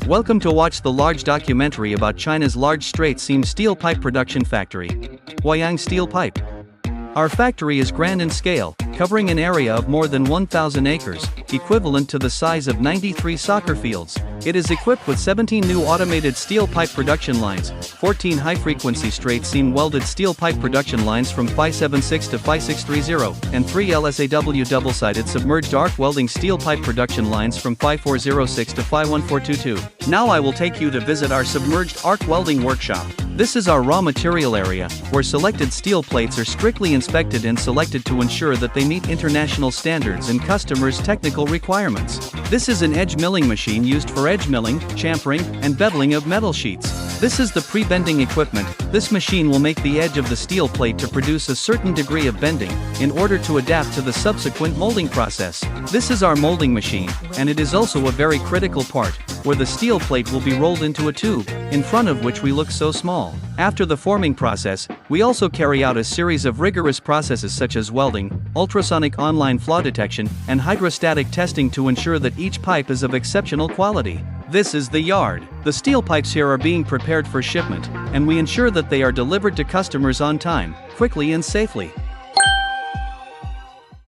Welcome to watch the large documentary about China's large straight seam steel pipe production factory, Huayang Steel Pipe. Our factory is grand in scale, covering an area of more than 1,000 acres, equivalent to the size of 93 soccer fields. It is equipped with 17 new automated steel pipe production lines, 14 high-frequency straight-seam welded steel pipe production lines from 576 to 5630, and 3 LSAW double-sided submerged arc welding steel pipe production lines from 5406 to 51422. Now I will take you to visit our submerged arc welding workshop. This is our raw material area, where selected steel plates are strictly inspected and selected to ensure that they meet international standards and customers' technical requirements. This is an edge milling machine used for edge milling, chamfering, and beveling of metal sheets. This is the pre-bending equipment. This machine will make the edge of the steel plate to produce a certain degree of bending, in order to adapt to the subsequent molding process. This is our molding machine, and it is also a very critical part, where the steel plate will be rolled into a tube, in front of which we look so small. After the forming process, we also carry out a series of rigorous processes such as welding, ultrasonic online flaw detection, and hydrostatic testing to ensure that each pipe is of exceptional quality. This is the yard. The steel pipes here are being prepared for shipment, and we ensure that they are delivered to customers on time, quickly and safely.